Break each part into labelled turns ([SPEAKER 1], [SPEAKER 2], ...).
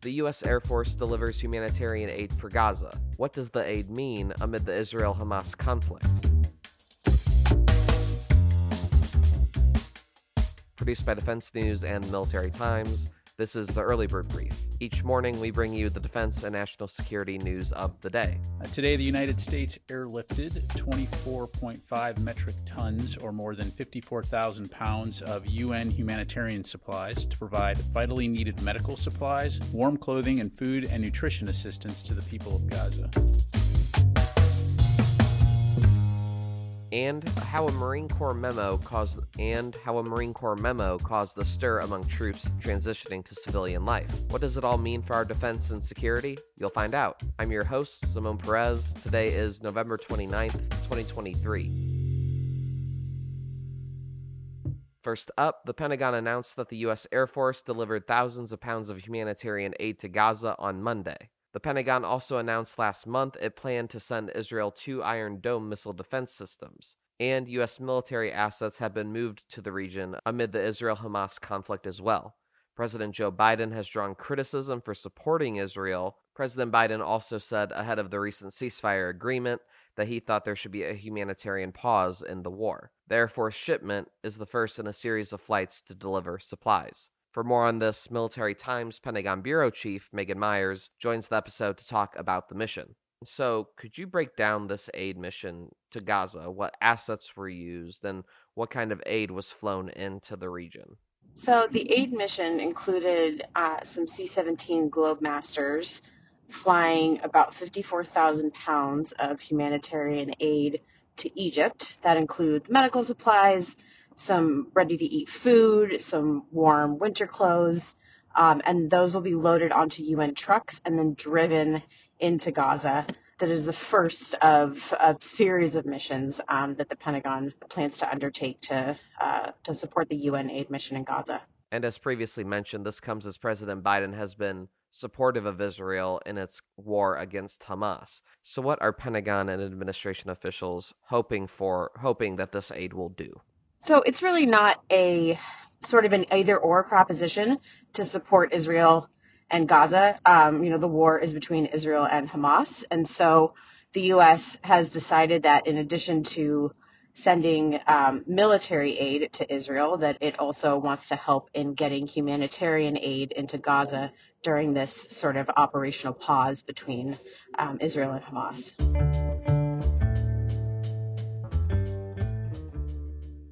[SPEAKER 1] The U.S. Air Force delivers humanitarian aid for Gaza. What does the aid mean amid the Israel-Hamas conflict? Produced by Defense News and Military Times, this is the Early Bird Brief. Each morning, we bring you the defense and national security news of the day.
[SPEAKER 2] Today, the United States airlifted 24.5 metric tons, or more than 54,000 pounds, of UN humanitarian supplies to provide vitally needed medical supplies, warm clothing, and food and nutrition assistance to the people of Gaza.
[SPEAKER 1] And how a Marine Corps memo caused a stir among troops transitioning to civilian life. What does it all mean for our defense and security? You'll find out. I'm your host, Simone Perez. Today is November 29th, 2023. First up, the Pentagon announced that the U.S. Air Force delivered thousands of pounds of humanitarian aid to Gaza on Monday. The Pentagon also announced last month it planned to send Israel 2 Iron Dome missile defense systems, and U.S. military assets have been moved to the region amid the Israel-Hamas conflict as well. President Joe Biden has drawn criticism for supporting Israel. President Biden also said ahead of the recent ceasefire agreement that he thought there should be a humanitarian pause in the war. The Air Force shipment is the first in a series of flights to deliver supplies. For more on this, Military Times Pentagon Bureau Chief Megan Myers joins the episode to talk about the mission. So, could you break down this aid mission to Gaza? What assets were used and what kind of aid was flown into the region?
[SPEAKER 3] So, the aid mission included some C-17 Globemasters flying about 54,000 pounds of humanitarian aid to Egypt. That includes medical supplies, some ready-to-eat food, some warm winter clothes, and those will be loaded onto UN trucks and then driven into Gaza. That is the first of a series of missions that the Pentagon plans to undertake to support the UN aid mission in Gaza.
[SPEAKER 1] And as previously mentioned, this comes as President Biden has been supportive of Israel in its war against Hamas. So what are Pentagon and administration officials hoping that this aid will do?
[SPEAKER 3] So it's really not a sort of an either-or proposition to support Israel and Gaza. The war is between Israel and Hamas. And so the U.S. has decided that in addition to sending military aid to Israel, that it also wants to help in getting humanitarian aid into Gaza during this sort of operational pause between Israel and Hamas.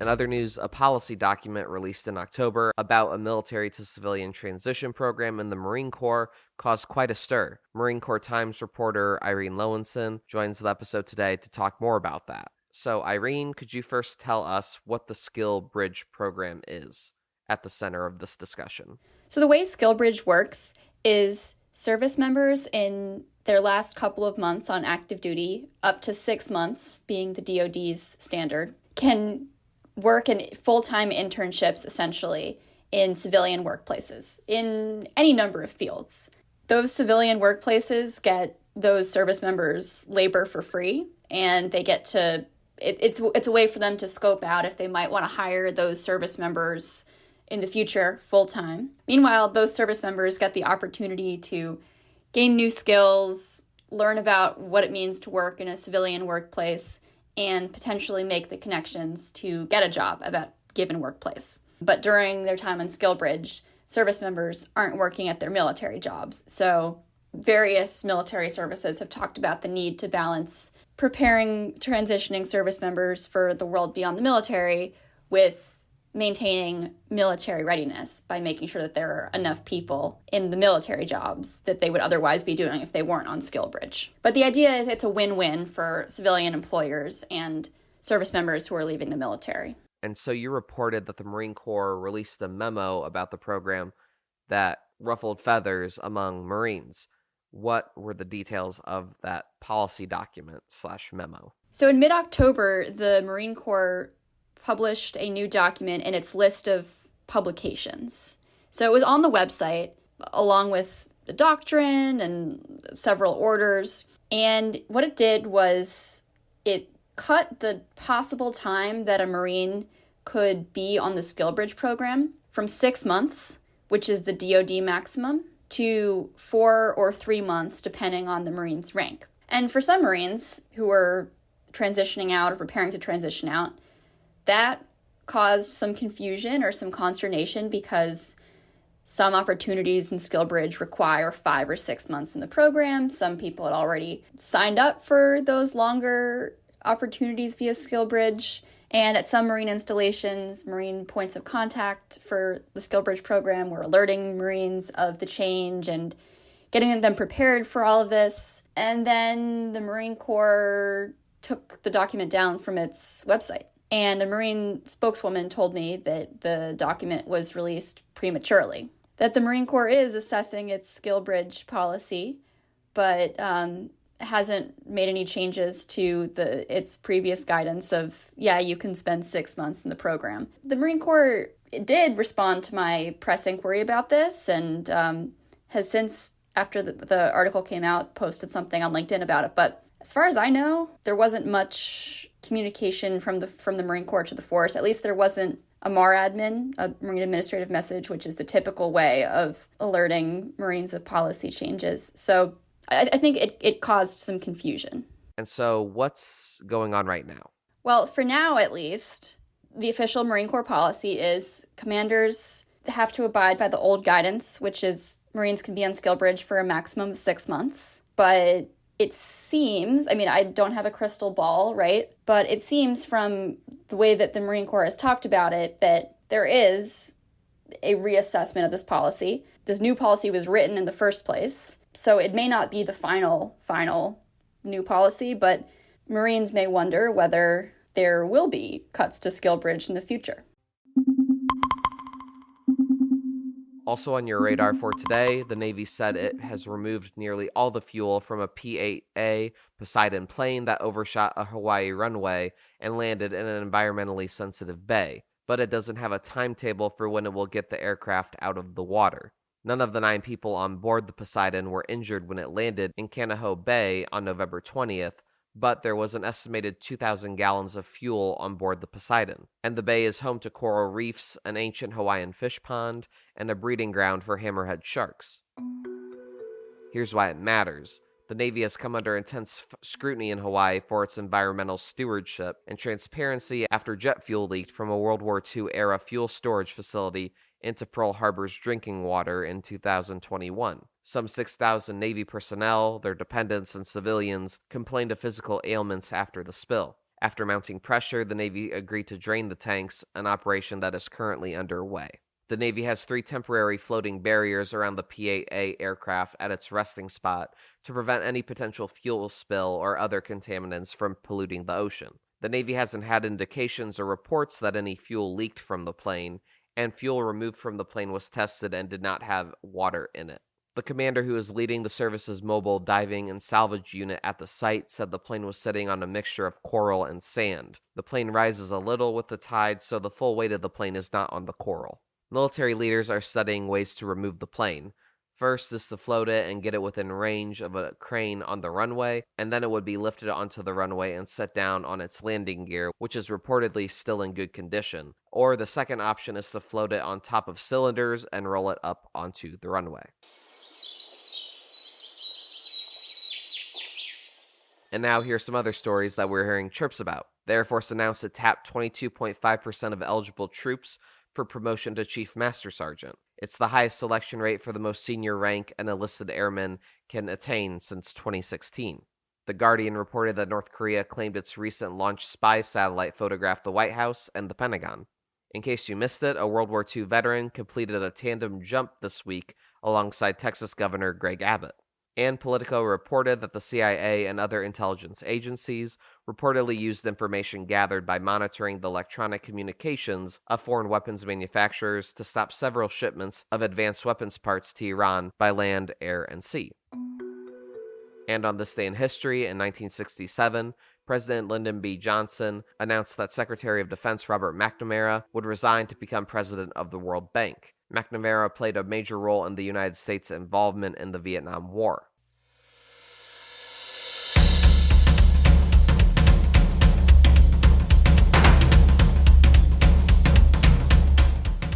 [SPEAKER 1] In other news, a policy document released in October about a military-to-civilian transition program in the Marine Corps caused quite a stir. Marine Corps Times reporter Irene Lowenson joins the episode today to talk more about that. So, Irene, could you first tell us what the Skill Bridge program is at the center of this discussion?
[SPEAKER 4] So the way Skill Bridge works is service members in their last couple of months on active duty, up to 6 months being the DoD's standard, can work in full-time internships, essentially, in civilian workplaces, in any number of fields. Those civilian workplaces get those service members labor for free, and they get to, it's a way for them to scope out if they might want to hire those service members in the future full-time. Meanwhile, those service members get the opportunity to gain new skills, learn about what it means to work in a civilian workplace, and potentially make the connections to get a job at that given workplace. But during their time on SkillBridge, service members aren't working at their military jobs. So various military services have talked about the need to balance preparing transitioning service members for the world beyond the military with maintaining military readiness by making sure that there are enough people in the military jobs that they would otherwise be doing if they weren't on SkillBridge. But the idea is it's a win-win for civilian employers and service members who are leaving the military.
[SPEAKER 1] And so you reported that the Marine Corps released a memo about the program that ruffled feathers among Marines. What were the details of that policy document/memo?
[SPEAKER 4] So in mid-October, the Marine Corps published a new document in its list of publications. So it was on the website, along with the doctrine and several orders. And what it did was it cut the possible time that a Marine could be on the SkillBridge program from 6 months, which is the DoD maximum, to 4 or 3 months, depending on the Marine's rank. And for some Marines who are transitioning out or preparing to transition out, that caused some confusion or some consternation because some opportunities in SkillBridge require 5 or 6 months in the program. Some people had already signed up for those longer opportunities via SkillBridge. And at some Marine installations, Marine points of contact for the SkillBridge program were alerting Marines of the change and getting them prepared for all of this. And then the Marine Corps took the document down from its website. And a Marine spokeswoman told me that the document was released prematurely, that the Marine Corps is assessing its SkillBridge policy, but hasn't made any changes to its previous guidance of, you can spend 6 months in the program. The Marine Corps did respond to my press inquiry about this and has since, after the article came out, posted something on LinkedIn about it. But as far as I know, there wasn't much communication from the Marine Corps to the force. At least there wasn't a MAR admin, a Marine Administrative Message, which is the typical way of alerting Marines of policy changes. So I think it caused some confusion.
[SPEAKER 1] And so what's going on right now?
[SPEAKER 4] Well, for now, at least, the official Marine Corps policy is commanders have to abide by the old guidance, which is Marines can be on SkillBridge for a maximum of 6 months. But it seems, I don't have a crystal ball, right? But it seems from the way that the Marine Corps has talked about it that there is a reassessment of this policy. This new policy was written in the first place, so it may not be the final new policy, but Marines may wonder whether there will be cuts to SkillBridge in the future.
[SPEAKER 1] Also on your radar for today, the Navy said it has removed nearly all the fuel from a P-8A Poseidon plane that overshot a Hawaii runway and landed in an environmentally sensitive bay, but it doesn't have a timetable for when it will get the aircraft out of the water. None of the 9 people on board the Poseidon were injured when it landed in Kanaho Bay on November 20th, but there was an estimated 2,000 gallons of fuel on board the Poseidon. And the bay is home to coral reefs, an ancient Hawaiian fish pond, and a breeding ground for hammerhead sharks. Here's why it matters. The Navy has come under intense scrutiny in Hawaii for its environmental stewardship and transparency after jet fuel leaked from a World War II-era fuel storage facility into Pearl Harbor's drinking water in 2021. Some 6,000 Navy personnel, their dependents, and civilians complained of physical ailments after the spill. After mounting pressure, the Navy agreed to drain the tanks, an operation that is currently underway. The Navy has 3 temporary floating barriers around the P-8A aircraft at its resting spot to prevent any potential fuel spill or other contaminants from polluting the ocean. The Navy hasn't had indications or reports that any fuel leaked from the plane, and fuel removed from the plane was tested and did not have water in it. The commander who is leading the service's mobile diving and salvage unit at the site said the plane was sitting on a mixture of coral and sand. The plane rises a little with the tide, so the full weight of the plane is not on the coral. Military leaders are studying ways to remove the plane. First is to float it and get it within range of a crane on the runway, and then it would be lifted onto the runway and set down on its landing gear, which is reportedly still in good condition. Or the second option is to float it on top of cylinders and roll it up onto the runway. And now here's some other stories that we're hearing chirps about. The Air Force announced it tapped 22.5% of eligible troops for promotion to Chief Master Sergeant. It's the highest selection rate for the most senior rank an enlisted airman can attain since 2016. The Guardian reported that North Korea claimed its recent launched spy satellite photographed the White House and the Pentagon. In case you missed it, a World War II veteran completed a tandem jump this week alongside Texas Governor Greg Abbott. And Politico reported that the CIA and other intelligence agencies reportedly used information gathered by monitoring the electronic communications of foreign weapons manufacturers to stop several shipments of advanced weapons parts to Iran by land, air, and sea. And on this day in history, in 1967, President Lyndon B. Johnson announced that Secretary of Defense Robert McNamara would resign to become president of the World Bank. McNamara played a major role in the United States' involvement in the Vietnam War.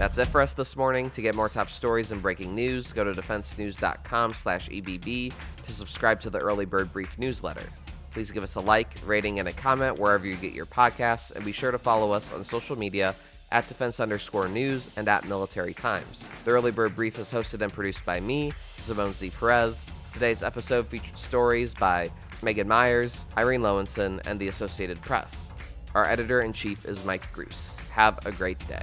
[SPEAKER 1] That's it for us this morning. To get more top stories and breaking news, go to defensenews.com/EBB to subscribe to the Early Bird Brief newsletter. Please give us a like, rating, and a comment wherever you get your podcasts, and be sure to follow us on social media at @defense_news and @military times. The Early Bird Brief is hosted and produced by me, Simone Z. Perez. Today's episode featured stories by Megan Myers, Irene Lowenson, and the Associated Press. Our editor-in-chief is Mike Gruce. Have a great day.